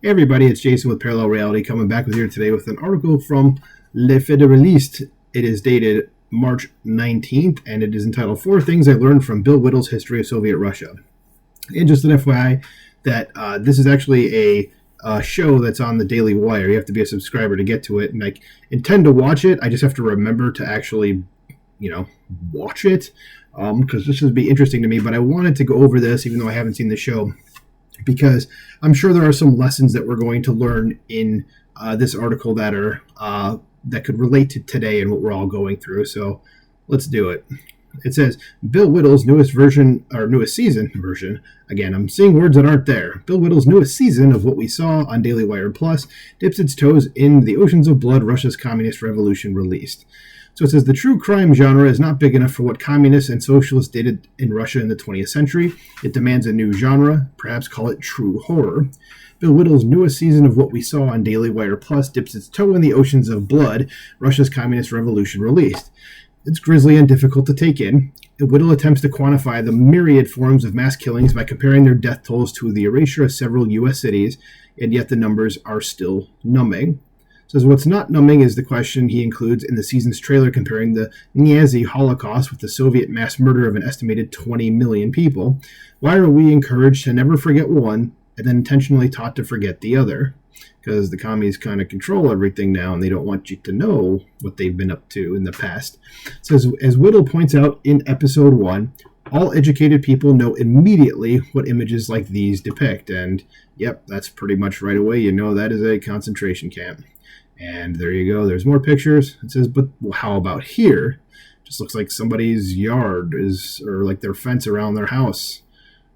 Hey everybody, it's Jason with Parallel Reality coming back with you today with an article from Le Federaliste. It is dated March 19th and it is entitled 4 Things I Learned from Bill Whittle's History of Soviet Russia. And just an FYI that this is actually a show that's on the Daily Wire. You have to be a subscriber to get to it, and I intend to watch it. I just have to remember to actually, watch it because this would be interesting to me. But I wanted to go over this even though I haven't seen the show, because I'm sure there are some lessons that we're going to learn in this article that are that could relate to today and what we're all going through. So let's do it. It says, Bill Whittle's newest season version. Again, I'm seeing words that aren't there. Bill Whittle's newest season of what we saw on Daily Wire Plus dips its toes in the oceans of blood Russia's communist revolution released. So it says the true crime genre is not big enough for what communists and socialists did in Russia in the 20th century. It demands a new genre, perhaps call it true horror. Bill Whittle's newest season of what we saw on Daily Wire Plus dips its toe in the oceans of blood Russia's communist revolution released. It's grisly and difficult to take in. Whittle attempts to quantify the myriad forms of mass killings by comparing their death tolls to the erasure of several U.S. cities, and yet the numbers are still numbing. Says what's not numbing is the question he includes in the season's trailer comparing the Nazi Holocaust with the Soviet mass murder of an estimated 20 million people. Why are we encouraged to never forget one and then intentionally taught to forget the other? Because the commies kind of control everything now and they don't want you to know what they've been up to in the past. It says, as Whittle points out in episode 1, all educated people know immediately what images like these depict. And yep, that's pretty much right away. You know that is a concentration camp. And there you go. There's more pictures. It says, but how about here? Just looks like somebody's yard or like their fence around their house.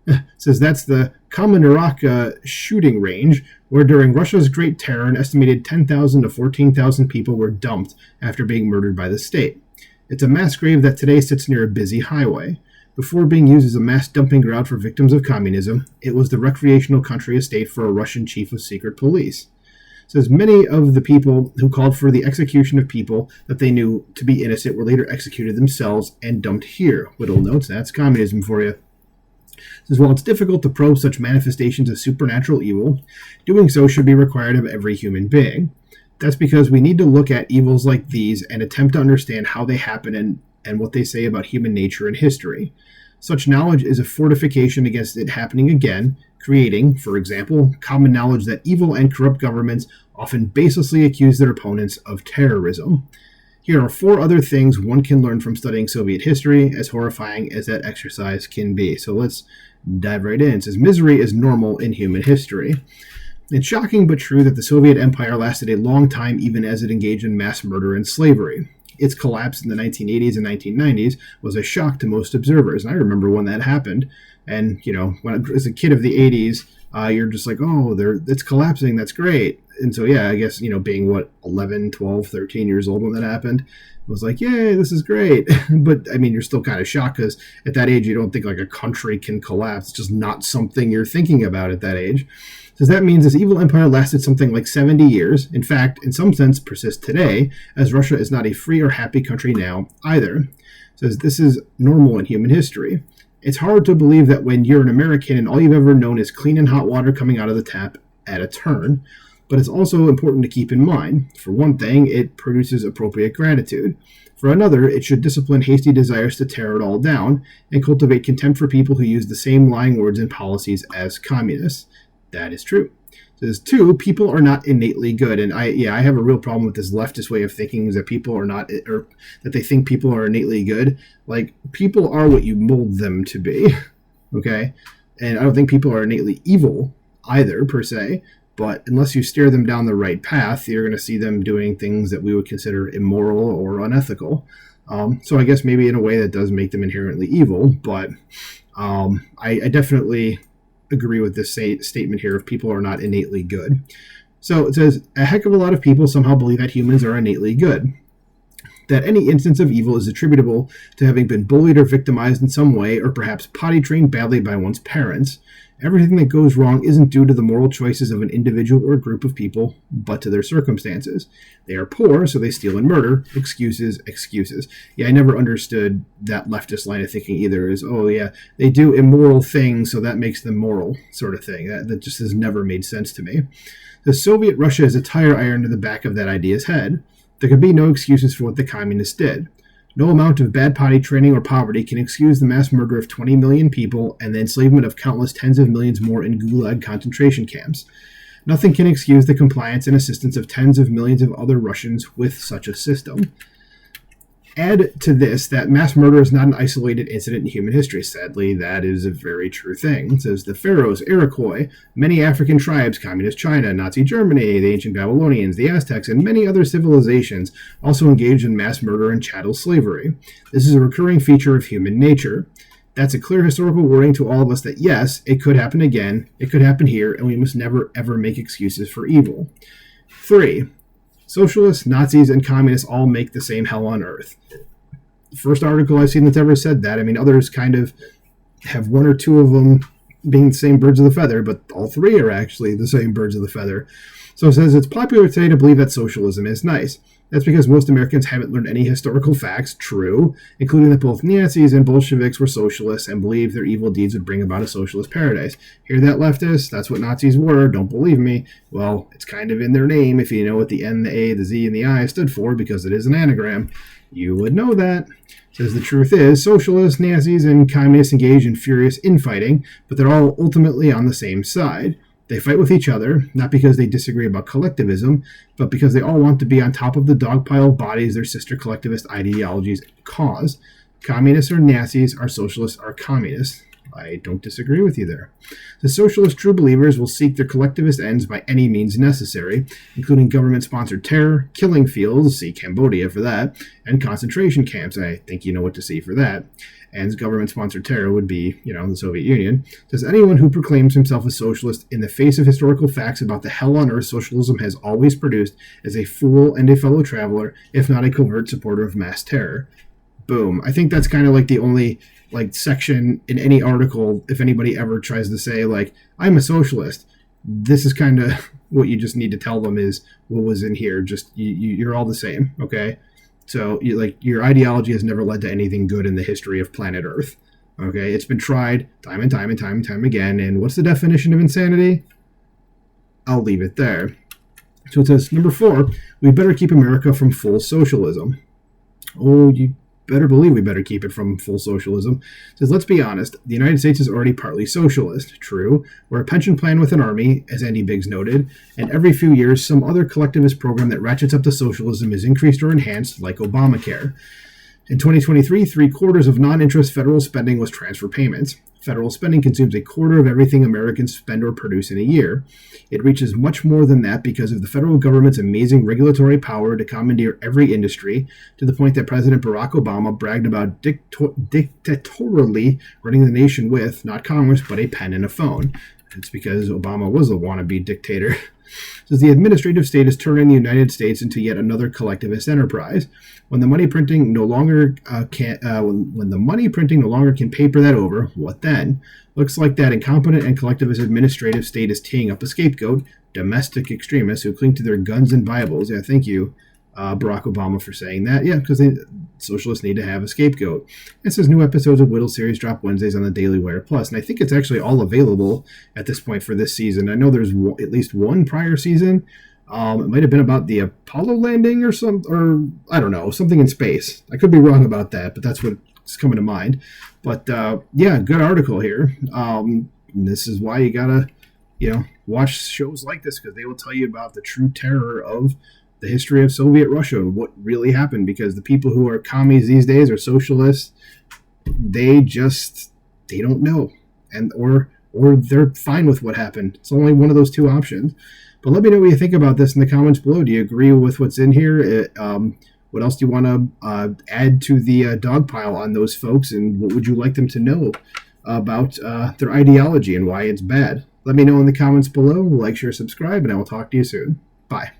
It says that's the Kamenoraka shooting range, where during Russia's Great Terror, an estimated 10,000 to 14,000 people were dumped after being murdered by the state. It's a mass grave that today sits near a busy highway. Before being used as a mass dumping ground for victims of communism, it was the recreational country estate for a Russian chief of secret police. It says many of the people who called for the execution of people that they knew to be innocent were later executed themselves and dumped here. Whittle notes, that's communism for you. It says, while it's difficult to probe such manifestations of supernatural evil, doing so should be required of every human being. That's because we need to look at evils like these and attempt to understand how they happen and what they say about human nature and history. Such knowledge is a fortification against it happening again, creating, for example, common knowledge that evil and corrupt governments often baselessly accuse their opponents of terrorism. Here are 4 other things one can learn from studying Soviet history, as horrifying as that exercise can be. So let's dive right in. It says, misery is normal in human history. It's shocking but true that the Soviet Empire lasted a long time even as it engaged in mass murder and slavery. Its collapse in the 1980s and 1990s was a shock to most observers. And I remember when that happened. And, when I was a kid of the 80s, you're just like, oh, it's collapsing. That's great. And so, yeah, I guess, being 11, 12, 13 years old when that happened, I was like, yay, this is great. But, I mean, you're still kind of shocked because at that age, you don't think like a country can collapse. It's just not something you're thinking about at that age. So that means this evil empire lasted something like 70 years. In fact, in some sense, persists today, as Russia is not a free or happy country now either. It says this is normal in human history. It's hard to believe that when you're an American and all you've ever known is clean and hot water coming out of the tap at a turn. But it's also important to keep in mind. For one thing, it produces appropriate gratitude. For another, it should discipline hasty desires to tear it all down and cultivate contempt for people who use the same lying words and policies as communists. That is true. It says, 2, people are not innately good. And I have a real problem with this leftist way of thinking, is that people are not, or that they think people are innately good. Like, people are what you mold them to be. Okay? And I don't think people are innately evil either, per se. But unless you steer them down the right path, you're going to see them doing things that we would consider immoral or unethical. So I guess maybe in a way that does make them inherently evil. But I definitely agree with this statement here of people are not innately good. So it says, a heck of a lot of people somehow believe that humans are innately good. that any instance of evil is attributable to having been bullied or victimized in some way, or perhaps potty trained badly by one's parents. Everything that goes wrong isn't due to the moral choices of an individual or group of people, but to their circumstances. They are poor, so they steal and murder. Excuses, excuses. Yeah, I never understood that leftist line of thinking either, is, oh yeah, they do immoral things, so that makes them moral, sort of thing. That just has never made sense to me. The Soviet Russia is a tire iron to the back of that idea's head. There could be no excuses for what the communists did. No amount of bad potty training or poverty can excuse the mass murder of 20 million people and the enslavement of countless tens of millions more in Gulag concentration camps. Nothing can excuse the compliance and assistance of tens of millions of other Russians with such a system. Add to this that mass murder is not an isolated incident in human history. Sadly, that is a very true thing. It says the Pharaohs, Iroquois, many African tribes, Communist China, Nazi Germany, the ancient Babylonians, the Aztecs, and many other civilizations also engaged in mass murder and chattel slavery. This is a recurring feature of human nature. That's a clear historical warning to all of us that yes, it could happen again, it could happen here, and we must never ever make excuses for evil. 3. Socialists, Nazis, and communists all make the same hell on earth. The first article I've seen that's ever said that. I mean, others kind of have one or two of them being the same birds of the feather, but all three are actually the same birds of the feather. So it says it's popular today to believe that socialism is nice. That's because most Americans haven't learned any historical facts, true, including that both Nazis and Bolsheviks were socialists and believed their evil deeds would bring about a socialist paradise. Hear that, leftists? That's what Nazis were. Don't believe me? Well, it's kind of in their name if you know what the N, the A, the Z, and the I stood for, because it is an anagram. You would know that. Says the truth is, socialists, Nazis, and communists engage in furious infighting, but they're all ultimately on the same side. They fight with each other, not because they disagree about collectivism, but because they all want to be on top of the dog pile of bodies their sister collectivist ideologies cause. Communists are Nazis, our socialists are communists. I don't disagree with you there. The socialist true believers will seek their collectivist ends by any means necessary, including government-sponsored terror, killing fields, see Cambodia for that, and concentration camps. I think you know what to see for that. And government-sponsored terror would be, the Soviet Union. Says anyone who proclaims himself a socialist in the face of historical facts about the hell on earth socialism has always produced is a fool and a fellow traveler, if not a covert supporter of mass terror. Boom. I think that's kind of like the only section in any article, if anybody ever tries to say, I'm a socialist. This is kind of what you just need to tell them is what was in here. Just, you're all the same, okay? So, your ideology has never led to anything good in the history of planet Earth. Okay, it's been tried time and time and time and time again. And what's the definition of insanity? I'll leave it there. So it says, number 4, we better keep America from full socialism. Oh, you better believe we better keep it from full socialism. It says, let's be honest, the United States is already partly socialist. True. We're a pension plan with an army, as Andy Biggs noted, and every few years some other collectivist program that ratchets up to socialism is increased or enhanced, like Obamacare. In 2023, 3/4 of non-interest federal spending was transfer payments. Federal spending consumes 1/4 of everything Americans spend or produce in a year. It reaches much more than that because of the federal government's amazing regulatory power to commandeer every industry, to the point that President Barack Obama bragged about dictatorially running the nation with, not Congress, but a pen and a phone. It's because Obama was a wannabe dictator. Says the administrative state is turning the United States into yet another collectivist enterprise. When the money printing no longer can paper that over, what then? Looks like that incompetent and collectivist administrative state is teeing up a scapegoat, domestic extremists who cling to their guns and Bibles. Yeah, thank you, Barack Obama, for saying that. Yeah, because socialists need to have a scapegoat. It says new episodes of Whittle series drop Wednesdays on the Daily Wire Plus, and I think it's actually all available at this point for this season. I know there's at least one prior season. It might have been about the Apollo landing or I don't know, something in space. I could be wrong about that, but that's what's coming to mind. But yeah, good article here. This is why you gotta, watch shows like this, because they will tell you about the true terror of the history of Soviet Russia and what really happened. Because the people who are commies these days, or socialists, they don't know, or they're fine with what happened. It's only one of those two options. But let me know what you think about this in the comments below. Do you agree with what's in here? What else do you want to add to the dog pile on those folks? And what would you like them to know about their ideology and why it's bad? Let me know in the comments below. Like, share, subscribe, and I will talk to you soon. Bye.